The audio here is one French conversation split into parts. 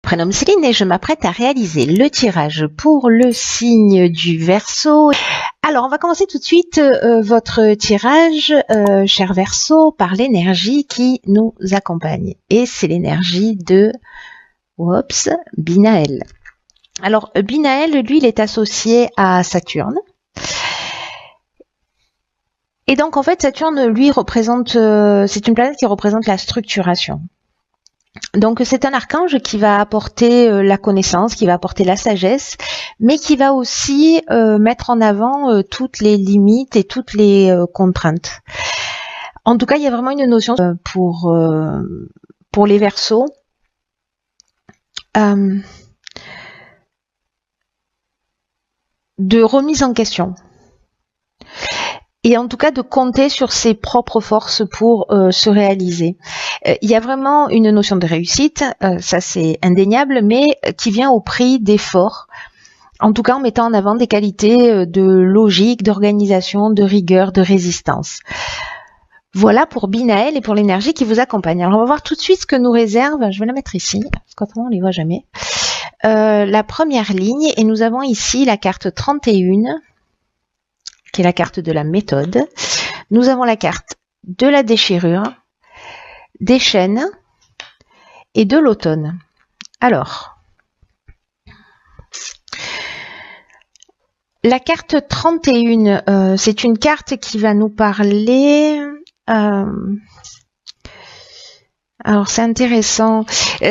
Prénom Céline et je m'apprête à réaliser le tirage pour le signe du Verseau. Alors, on va commencer tout de suite votre tirage, cher Verseau, par l'énergie qui nous accompagne. Et c'est l'énergie de Binaël. Alors, Binaël, lui, il est associé à Saturne. Et donc, en fait, Saturne, lui, représente, c'est une planète qui représente la structuration. Donc c'est un archange qui va apporter la connaissance, qui va apporter la sagesse, mais qui va aussi mettre en avant toutes les limites et toutes les contraintes. En tout cas, il y a vraiment une notion pour les Verseaux de remise en question. Et en tout cas de compter sur ses propres forces pour se réaliser. Il y a vraiment une notion de réussite, ça c'est indéniable, mais qui vient au prix d'efforts, en tout cas en mettant en avant des qualités de logique, d'organisation, de rigueur, de résistance. Voilà pour Binaël et pour l'énergie qui vous accompagne. Alors on va voir tout de suite ce que nous réserve, je vais la mettre ici, parce qu'autrement on ne les voit jamais, la première ligne, et nous avons ici la carte 31, qui est la carte de la méthode. Nous avons la carte de la déchirure, des chaînes et de l'automne. Alors, la carte 31, c'est une carte qui va nous parler... alors, c'est intéressant.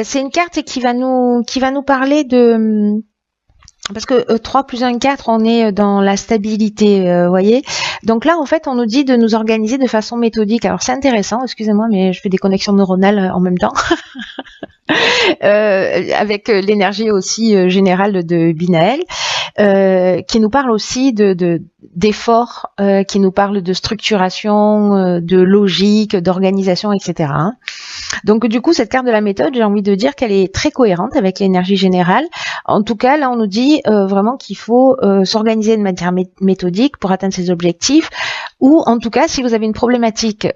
C'est une carte qui va nous parler de... Parce que 3 plus 1, 4, on est dans la stabilité, voyez. Donc là, en fait, on nous dit de nous organiser de façon méthodique. Alors, c'est intéressant, excusez-moi, mais je fais des connexions neuronales en même temps. Avec l'énergie aussi générale de Binaël, qui nous parle aussi d'efforts, qui nous parle de structuration, de logique, d'organisation, etc. Donc du coup, cette carte de la méthode, j'ai envie de dire qu'elle est très cohérente avec l'énergie générale. En tout cas, là, on nous dit vraiment qu'il faut s'organiser de manière méthodique pour atteindre ses objectifs, ou en tout cas, si vous avez une problématique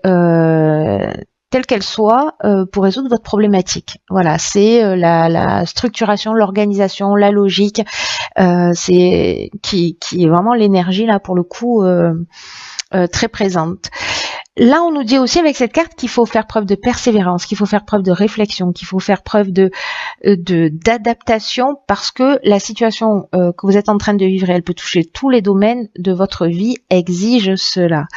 telle qu'elle soit, pour résoudre votre problématique. Voilà, c'est la structuration, l'organisation, la logique, c'est qui est vraiment l'énergie là pour le coup très présente. Là, on nous dit aussi avec cette carte qu'il faut faire preuve de persévérance, qu'il faut faire preuve de réflexion, qu'il faut faire preuve d'adaptation, parce que la situation que vous êtes en train de vivre, elle peut toucher tous les domaines de votre vie, exige cela.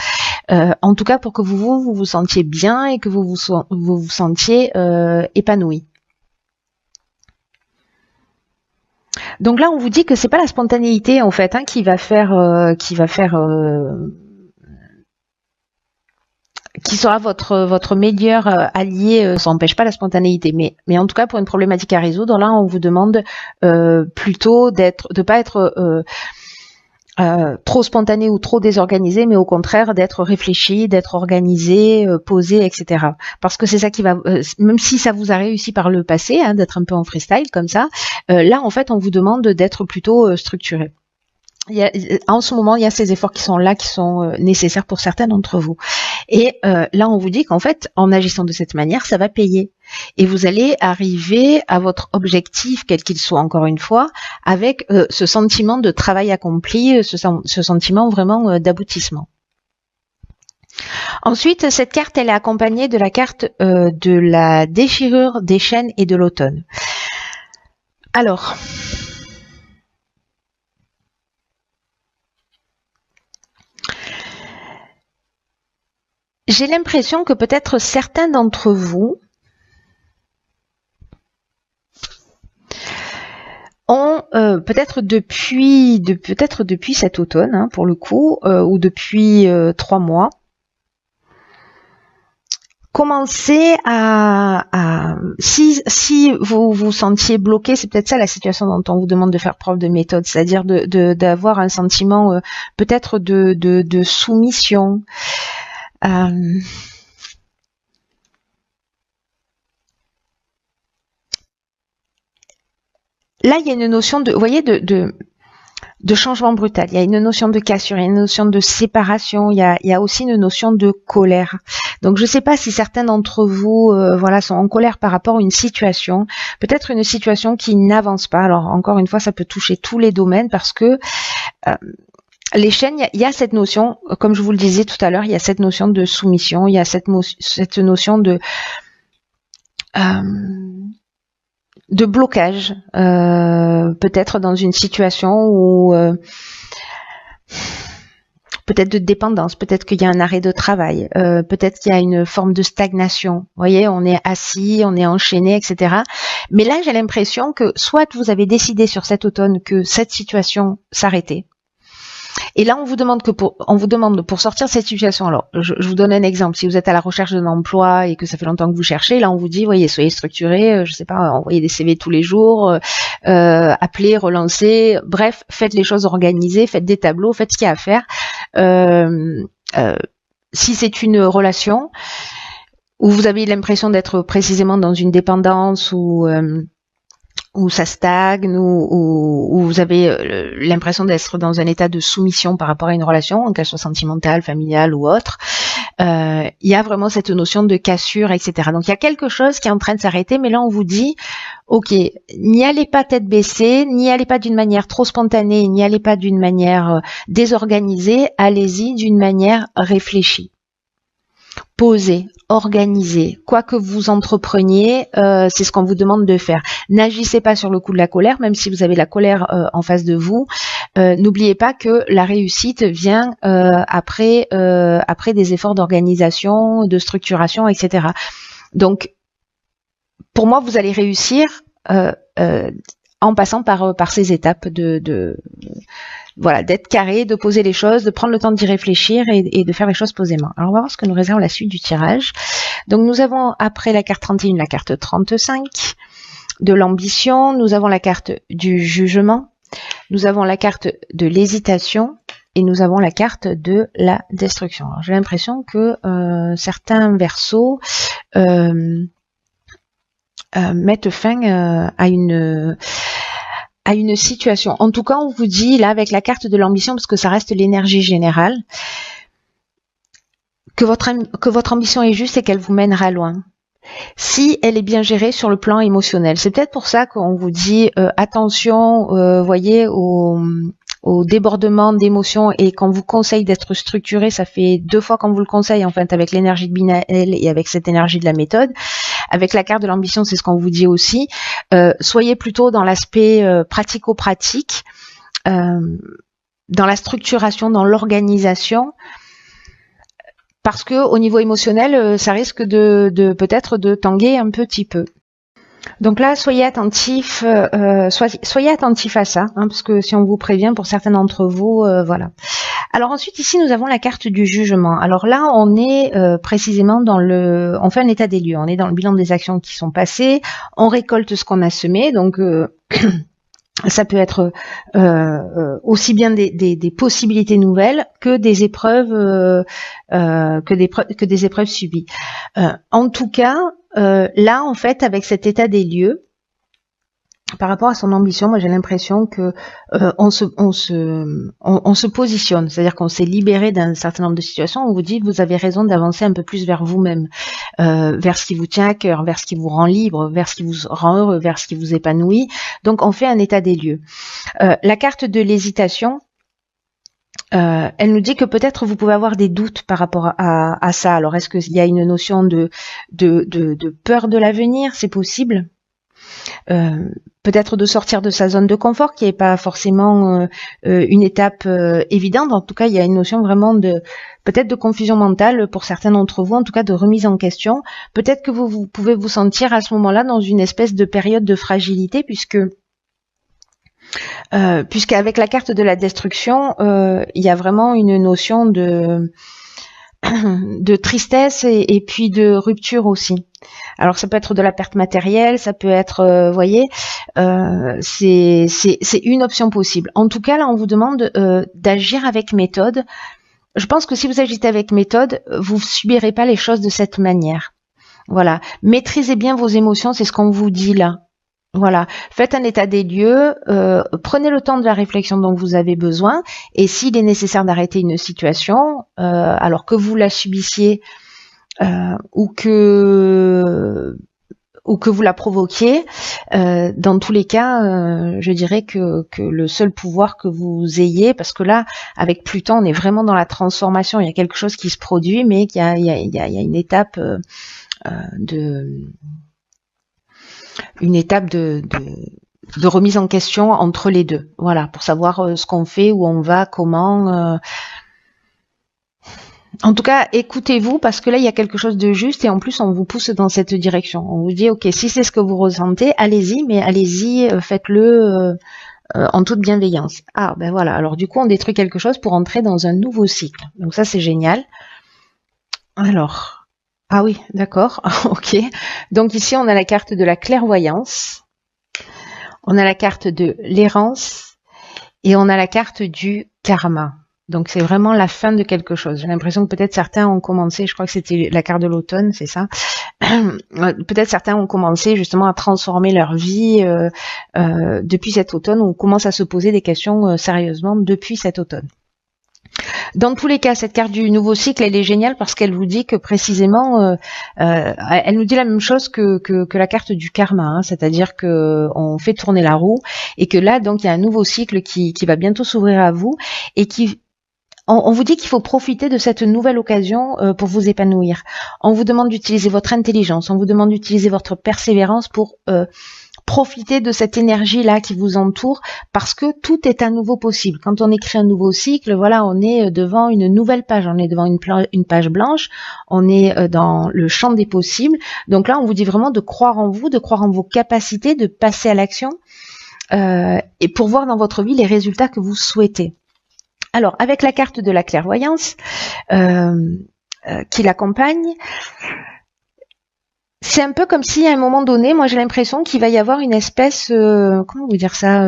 En tout cas, pour que vous vous sentiez bien et que vous vous sentiez épanoui. Donc là, on vous dit que c'est pas la spontanéité en fait qui va faire qui sera votre meilleur allié. Ça n'empêche pas la spontanéité, mais en tout cas pour une problématique à résoudre, là on vous demande plutôt de pas être trop spontané ou trop désorganisé, mais au contraire d'être réfléchi, d'être organisé, posé, etc. Parce que c'est ça qui va, même si ça vous a réussi par le passé, d'être un peu en freestyle comme ça, là en fait on vous demande d'être plutôt structuré. En ce moment, il y a ces efforts qui sont là, qui sont nécessaires pour certains d'entre vous. Et là, on vous dit qu'en fait, en agissant de cette manière, ça va payer. Et vous allez arriver à votre objectif, quel qu'il soit, encore une fois, avec ce sentiment de travail accompli, ce sentiment vraiment d'aboutissement. Ensuite, cette carte, elle est accompagnée de la carte de la déchirure, des chaînes et de l'automne. Alors... j'ai l'impression que peut-être certains d'entre vous ont peut-être depuis cet automne, pour le coup, ou depuis 3 mois, commencé si vous vous sentiez bloqué, c'est peut-être ça la situation dont on vous demande de faire preuve de méthode, c'est-à-dire d'avoir un sentiment peut-être de soumission. Là, il y a une notion de, vous voyez, de changement brutal. Il y a une notion de cassure, il y a une notion de séparation, il y a aussi une notion de colère. Donc je ne sais pas si certains d'entre vous voilà, sont en colère par rapport à une situation, peut-être une situation qui n'avance pas. Alors encore une fois, ça peut toucher tous les domaines parce que les chaînes, il y a cette notion, comme je vous le disais tout à l'heure, il y a cette notion de soumission, il y a cette notion de blocage, peut-être dans une situation où peut-être de dépendance, peut-être qu'il y a un arrêt de travail, peut-être qu'il y a une forme de stagnation. Vous voyez, on est assis, on est enchaîné, etc. Mais là, j'ai l'impression que soit vous avez décidé sur cet automne que cette situation s'arrêtait. Et là, on vous demande pour sortir de cette situation. Alors, je vous donne un exemple. Si vous êtes à la recherche d'un emploi et que ça fait longtemps que vous cherchez, là, on vous dit, voyez, soyez structuré, je sais pas, envoyez des CV tous les jours, appelez, relancez, bref, faites les choses organisées, faites des tableaux, faites ce qu'il y a à faire. Si c'est une relation où vous avez l'impression d'être précisément dans une dépendance où ça stagne, où vous avez l'impression d'être dans un état de soumission par rapport à une relation, qu'elle soit sentimentale, familiale ou autre, il y a vraiment cette notion de cassure, etc. Donc il y a quelque chose qui est en train de s'arrêter, mais là on vous dit, ok, n'y allez pas tête baissée, n'y allez pas d'une manière trop spontanée, n'y allez pas d'une manière désorganisée, allez-y d'une manière réfléchie. Posez, organisez, quoi que vous entrepreniez, c'est ce qu'on vous demande de faire. N'agissez pas sur le coup de la colère, même si vous avez la colère en face de vous. N'oubliez pas que la réussite vient après des efforts d'organisation, de structuration, etc. Donc, pour moi, vous allez réussir en passant par ces étapes voilà, d'être carré, de poser les choses, de prendre le temps d'y réfléchir et de faire les choses posément. Alors on va voir ce que nous réserve la suite du tirage. Donc nous avons après la carte 31, la carte 35 de l'ambition, nous avons la carte du jugement, nous avons la carte de l'hésitation et nous avons la carte de la destruction. Alors j'ai l'impression que certains verseaux mettent fin à une situation. En tout cas, on vous dit, là, avec la carte de l'ambition, parce que ça reste l'énergie générale, que votre ambition est juste et qu'elle vous mènera loin. Si elle est bien gérée sur le plan émotionnel. C'est peut-être pour ça qu'on vous dit attention, voyez, au débordement d'émotions et qu'on vous conseille d'être structuré. Ça fait 2 fois qu'on vous le conseille, en fait, avec l'énergie de Binaël et avec cette énergie de la méthode. Avec la carte de l'ambition, c'est ce qu'on vous dit aussi. Soyez plutôt dans l'aspect pratico-pratique, dans la structuration, dans l'organisation, parce que au niveau émotionnel, ça risque de peut-être de tanguer un petit peu. Donc là, soyez attentifs, soyez attentifs à ça, hein, parce que si on vous prévient, pour certains d'entre vous, voilà. Alors ensuite, ici, nous avons la carte du jugement. Alors là, on est précisément on fait un état des lieux. On est dans le bilan des actions qui sont passées. On récolte ce qu'on a semé. Donc ça peut être aussi bien des possibilités nouvelles que des épreuves que des épreuves subies. En tout cas, là, en fait, avec cet état des lieux, par rapport à son ambition, moi j'ai l'impression que on se positionne, c'est-à-dire qu'on s'est libéré d'un certain nombre de situations. On vous dit vous avez raison d'avancer un peu plus vers vous-même, vers ce qui vous tient à cœur, vers ce qui vous rend libre, vers ce qui vous rend heureux, vers ce qui vous épanouit. Donc on fait un état des lieux. La carte de l'hésitation, elle nous dit que peut-être vous pouvez avoir des doutes par rapport à ça. Alors est-ce qu'il y a une notion de peur de l'avenir? C'est possible. Peut-être de sortir de sa zone de confort, qui n'est pas forcément une étape évidente. En tout cas, il y a une notion vraiment peut-être de confusion mentale pour certains d'entre vous, en tout cas de remise en question. Peut-être que vous pouvez vous sentir à ce moment-là dans une espèce de période de fragilité, puisqu'avec la carte de la destruction, il y a vraiment une notion de tristesse et puis de rupture aussi. Alors ça peut être de la perte matérielle, ça peut être, voyez, c'est une option possible. En tout cas, là, on vous demande d'agir avec méthode. Je pense que si vous agissez avec méthode, vous subirez pas les choses de cette manière. Voilà, maîtrisez bien vos émotions, c'est ce qu'on vous dit là. Voilà, faites un état des lieux, prenez le temps de la réflexion dont vous avez besoin, et s'il est nécessaire d'arrêter une situation, alors que vous la subissiez ou que vous la provoquiez, dans tous les cas, je dirais que le seul pouvoir que vous ayez, parce que là, avec Pluton, on est vraiment dans la transformation, il y a quelque chose qui se produit, mais il y a une étape de remise en question entre les deux. Voilà, pour savoir ce qu'on fait, où on va, comment. En tout cas, écoutez-vous parce que là, il y a quelque chose de juste et en plus, on vous pousse dans cette direction. On vous dit, ok, si c'est ce que vous ressentez, allez-y, mais allez-y, faites-le en toute bienveillance. Ah, ben voilà. Alors du coup, on détruit quelque chose pour entrer dans un nouveau cycle. Donc ça, c'est génial. Alors, ah oui, d'accord, ok. Donc ici, on a la carte de la clairvoyance, on a la carte de l'errance et on a la carte du karma. Donc c'est vraiment la fin de quelque chose. J'ai l'impression que peut-être certains ont commencé, je crois que c'était la carte de l'automne, c'est ça. Peut-être certains ont commencé justement à transformer leur vie depuis cet automne ou commencent à se poser des questions sérieusement depuis cet automne. Dans tous les cas, cette carte du nouveau cycle, elle est géniale parce qu'elle vous dit que précisément, elle nous dit la même chose que la carte du karma, hein, c'est-à-dire que on fait tourner la roue et que là, donc, il y a un nouveau cycle qui va bientôt s'ouvrir à vous et on vous dit qu'il faut profiter de cette nouvelle occasion pour vous épanouir. On vous demande d'utiliser votre intelligence, on vous demande d'utiliser votre persévérance pour profiter de cette énergie-là qui vous entoure parce que tout est à nouveau possible. Quand on écrit un nouveau cycle, voilà, on est devant une nouvelle page, on est devant une page blanche, on est dans le champ des possibles. Donc là, on vous dit vraiment de croire en vous, de croire en vos capacités, de passer à l'action et pour voir dans votre vie les résultats que vous souhaitez. Alors, avec la carte de la clairvoyance qui l'accompagne, c'est un peu comme si à un moment donné, moi j'ai l'impression qu'il va y avoir une espèce, comment vous dire ça,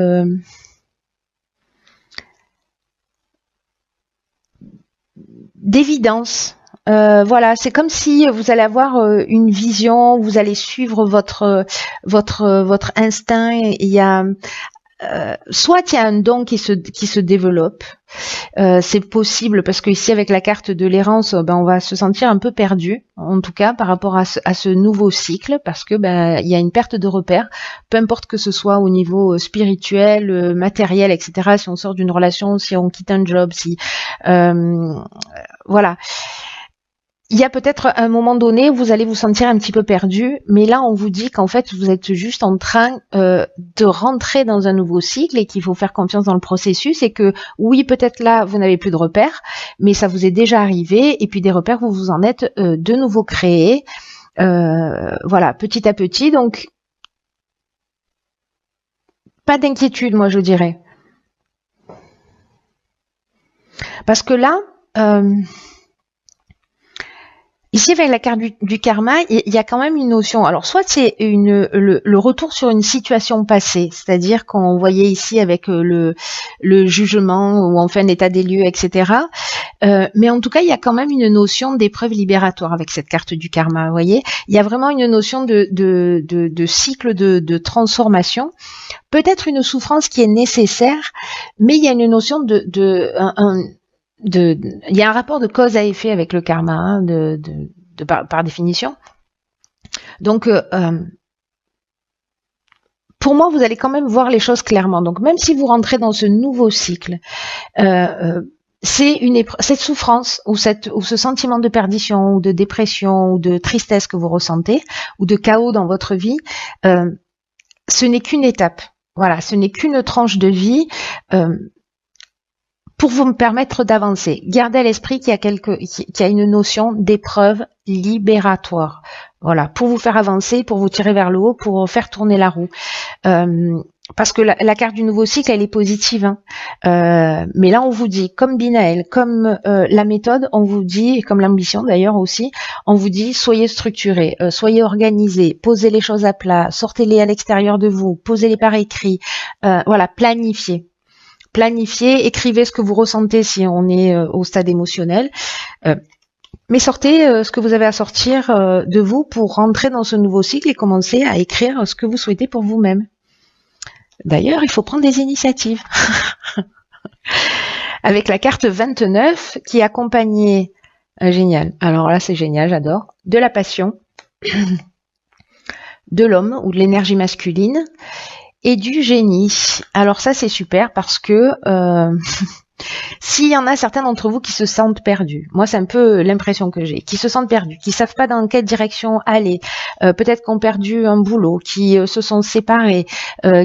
d'évidence. Voilà, c'est comme si vous allez avoir une vision, vous allez suivre votre instinct. Il y a soit il y a un don qui se développe. C'est possible parce que ici avec la carte de l'errance, ben on va se sentir un peu perdu, en tout cas par rapport à ce nouveau cycle, parce que ben il y a une perte de repères, peu importe que ce soit au niveau spirituel, matériel, etc. Si on sort d'une relation, si on quitte un job, si voilà. Il y a peut-être un moment donné où vous allez vous sentir un petit peu perdu, mais là on vous dit qu'en fait vous êtes juste en train de rentrer dans un nouveau cycle et qu'il faut faire confiance dans le processus et que oui peut-être là vous n'avez plus de repères, mais ça vous est déjà arrivé et puis des repères vous vous en êtes de nouveau créés, voilà petit à petit. Donc pas d'inquiétude moi je dirais, parce que là ici, avec la carte du karma, il y a quand même une notion. Alors, soit c'est le retour sur une situation passée, c'est-à-dire qu'on voyait ici avec le jugement où on fait un état des lieux, etc. Mais en tout cas, il y a quand même une notion d'épreuve libératoire avec cette carte du karma. Vous voyez, il y a vraiment une notion de cycle de transformation. Peut-être une souffrance qui est nécessaire, mais il y a une notion il y a un rapport de cause à effet avec le karma, hein, par définition. Donc, pour moi, vous allez quand même voir les choses clairement. Donc, même si vous rentrez dans ce nouveau cycle, c'est cette souffrance ou ce sentiment de perdition ou de dépression ou de tristesse que vous ressentez ou de chaos dans votre vie, ce n'est qu'une étape. Voilà, ce n'est qu'une tranche de vie. Pour vous permettre d'avancer, gardez à l'esprit qu'il y a une notion d'épreuve libératoire. Voilà, pour vous faire avancer, pour vous tirer vers le haut, pour faire tourner la roue. Parce que la carte du nouveau cycle, elle est positive. Hein. Mais là, on vous dit, comme Binaël, comme la méthode, on vous dit, et comme l'ambition d'ailleurs aussi, on vous dit, soyez structurés, soyez organisés, posez les choses à plat, sortez-les à l'extérieur de vous, posez-les par écrit. Voilà, planifiez. Planifiez, écrivez ce que vous ressentez si on est au stade émotionnel, mais sortez ce que vous avez à sortir de vous pour rentrer dans ce nouveau cycle et commencer à écrire ce que vous souhaitez pour vous-même. D'ailleurs, il faut prendre des initiatives. Avec la carte 29 qui est accompagnée, génial, alors là c'est génial, j'adore, de la passion, de l'homme ou de l'énergie masculine et du génie. Alors ça c'est super parce que s'il y en a certains d'entre vous qui se sentent perdus, moi c'est un peu l'impression que j'ai, qui se sentent perdus, qui savent pas dans quelle direction aller, peut-être qui ont perdu un boulot, qui se sont séparés,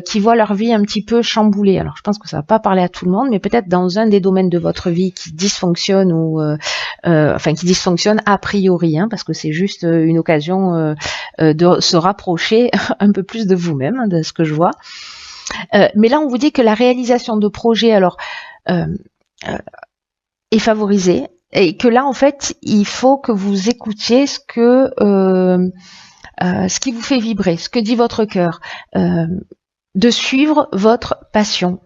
qui voient leur vie un petit peu chamboulée. Alors je pense que ça va pas parler à tout le monde, mais peut-être dans un des domaines de votre vie qui dysfonctionne ou enfin qui dysfonctionne a priori, hein, parce que c'est juste une occasion de se rapprocher un peu plus de vous-même, hein, de ce que je vois. Mais là on vous dit que la réalisation de projets, alors est favorisée et que là en fait il faut que vous écoutiez ce qui vous fait vibrer, ce que dit votre cœur, de suivre votre passion.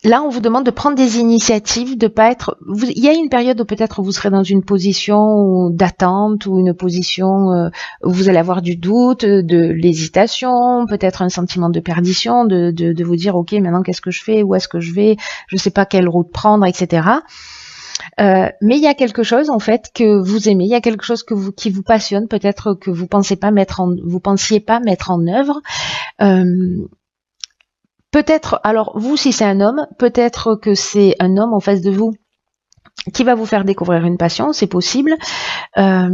Là, on vous demande de prendre des initiatives, de pas être. Il y a une période où peut-être vous serez dans une position d'attente ou une position où vous allez avoir du doute, de l'hésitation, peut-être un sentiment de perdition, de vous dire ok, maintenant qu'est-ce que je fais, où est-ce que je vais, je sais pas quelle route prendre, etc. Mais il y a quelque chose en fait que vous aimez, il y a quelque chose qui vous passionne, peut-être que vous pensiez pas mettre en œuvre. Peut-être, alors vous si c'est un homme, peut-être que c'est un homme en face de vous qui va vous faire découvrir une passion, c'est possible. Ça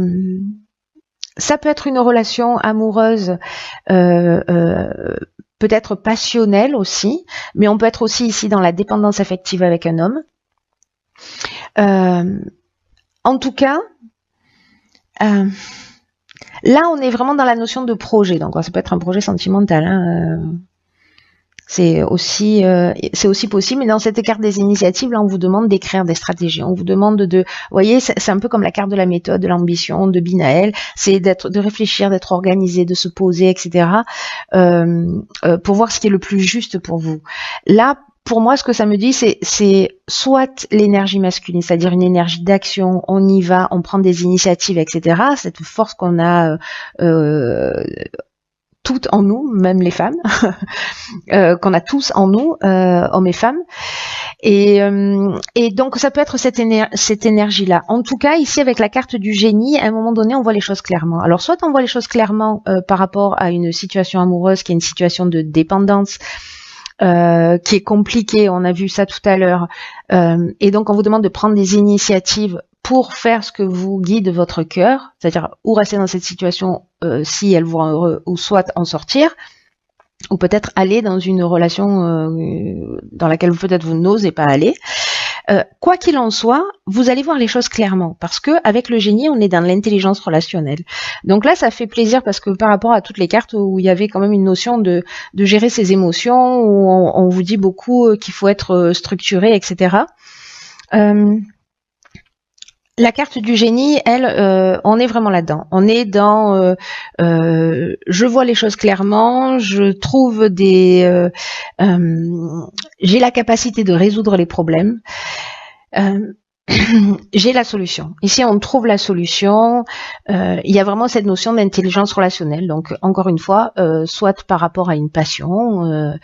peut être une relation amoureuse, peut-être passionnelle aussi, mais on peut être aussi ici dans la dépendance affective avec un homme. En tout cas, là on est vraiment dans la notion de projet, donc ça peut être un projet sentimental, hein, c'est aussi possible, mais dans cette carte des initiatives, là, on vous demande d'écrire des stratégies. On vous demande vous voyez, c'est un peu comme la carte de la méthode, de l'ambition, de Binaël. C'est de réfléchir, d'être organisé, de se poser, etc. Pour voir ce qui est le plus juste pour vous. Là, pour moi, ce que ça me dit, c'est soit l'énergie masculine, c'est-à-dire une énergie d'action, on y va, on prend des initiatives, etc. Cette force qu'on a toutes en nous, même les femmes, qu'on a tous en nous, hommes et femmes. Et donc ça peut être cette énergie-là. En tout cas, ici avec la carte du génie, à un moment donné, on voit les choses clairement. Alors soit on voit les choses clairement par rapport à une situation amoureuse qui est une situation de dépendance, qui est compliquée, on a vu ça tout à l'heure, et donc on vous demande de prendre des initiatives pour faire ce que vous guide votre cœur, c'est-à-dire ou rester dans cette situation si elle vous rend heureux, ou soit en sortir, ou peut-être aller dans une relation dans laquelle peut-être vous n'osez pas aller. Quoi qu'il en soit, vous allez voir les choses clairement, parce que avec le génie, on est dans l'intelligence relationnelle. Donc là, ça fait plaisir parce que par rapport à toutes les cartes où il y avait quand même une notion de gérer ses émotions, où on vous dit beaucoup qu'il faut être structuré, etc. La carte du génie, elle, on est vraiment là-dedans. On est dans, je vois les choses clairement, je trouve j'ai la capacité de résoudre les problèmes. J'ai la solution. Ici, on trouve la solution. Il y a vraiment cette notion d'intelligence relationnelle. Donc, encore une fois, soit par rapport à une passion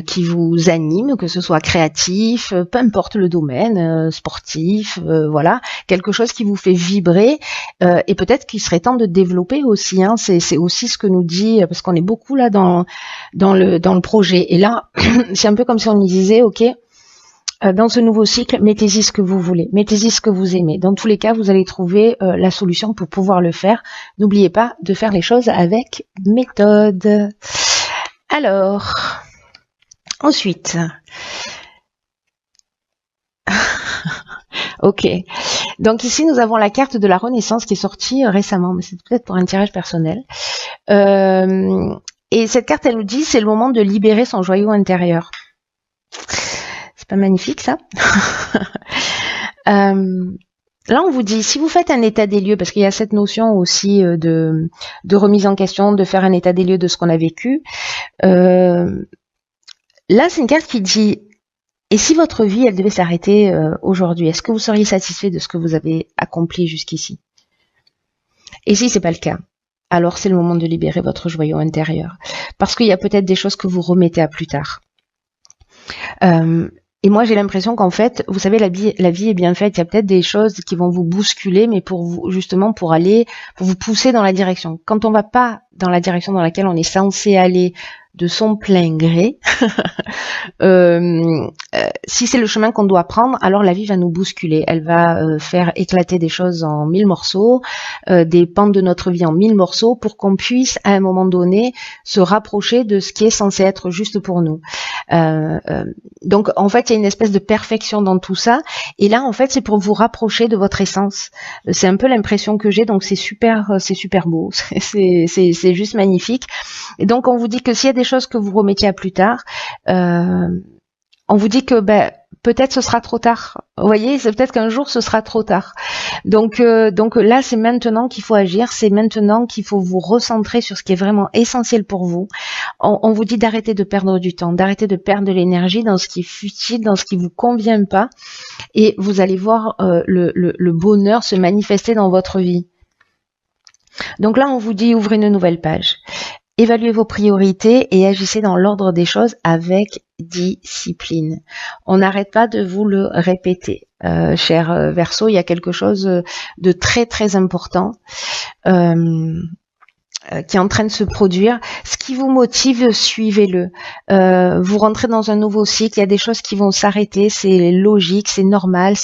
qui vous anime, que ce soit créatif, peu importe le domaine, sportif, voilà, quelque chose qui vous fait vibrer et peut-être qu'il serait temps de développer aussi. Hein, c'est aussi ce que nous dit, parce qu'on est beaucoup là dans le projet. Et là, c'est un peu comme si on nous disait, ok. Dans ce nouveau cycle, mettez-y ce que vous voulez, mettez-y ce que vous aimez. Dans tous les cas, vous allez trouver la solution pour pouvoir le faire. N'oubliez pas de faire les choses avec méthode. Alors, ensuite, ok. Donc ici, nous avons la carte de la Renaissance qui est sortie récemment, mais c'est peut-être pour un tirage personnel. Et cette carte, elle nous dit, c'est le moment de libérer son joyau intérieur. C'est pas magnifique ça. Là, on vous dit, si vous faites un état des lieux, parce qu'il y a cette notion aussi de remise en question, de faire un état des lieux de ce qu'on a vécu. Là, c'est une carte qui dit, et si votre vie, elle devait s'arrêter aujourd'hui, est-ce que vous seriez satisfait de ce que vous avez accompli jusqu'ici? Et si c'est pas le cas, alors c'est le moment de libérer votre joyau intérieur. parce qu'il y a peut-être des choses que vous remettez à plus tard. Et moi, j'ai l'impression qu'en fait, vous savez, la vie est bien faite. Il y a peut-être des choses qui vont vous bousculer, mais pour vous, justement, pour vous pousser dans la direction. Quand on va pas dans la direction dans laquelle on est censé aller de son plein gré, si c'est le chemin qu'on doit prendre, alors la vie va nous bousculer. Elle va faire éclater des choses en 1000 morceaux, des pans de notre vie en 1000 morceaux, pour qu'on puisse, à un moment donné, se rapprocher de ce qui est censé être juste pour nous. Donc, en fait, il y a une espèce de perfection dans tout ça. Et là, en fait, c'est pour vous rapprocher de votre essence. C'est un peu l'impression que j'ai. Donc, c'est super beau. C'est juste magnifique. Et donc, on vous dit que s'il y a des choses que vous remettiez à plus tard, on vous dit que peut-être ce sera trop tard. Vous voyez, c'est peut-être qu'un jour ce sera trop tard. Donc là, c'est maintenant qu'il faut agir. C'est maintenant qu'il faut vous recentrer sur ce qui est vraiment essentiel pour vous. On vous dit d'arrêter de perdre du temps, d'arrêter de perdre de l'énergie dans ce qui est futile, dans ce qui vous convient pas, et vous allez voir le bonheur se manifester dans votre vie. Donc là, on vous dit ouvrez une nouvelle page. Évaluez vos priorités et agissez dans l'ordre des choses avec discipline. On n'arrête pas de vous le répéter. Cher Verseau, il y a quelque chose de très très important qui est en train de se produire. Ce qui vous motive, suivez-le. Vous rentrez dans un nouveau cycle, il y a des choses qui vont s'arrêter, c'est logique, c'est normal,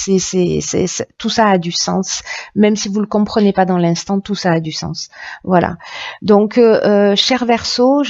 tout ça a du sens. Même si vous le comprenez pas dans l'instant, tout ça a du sens. Voilà. Donc, cher Verseau,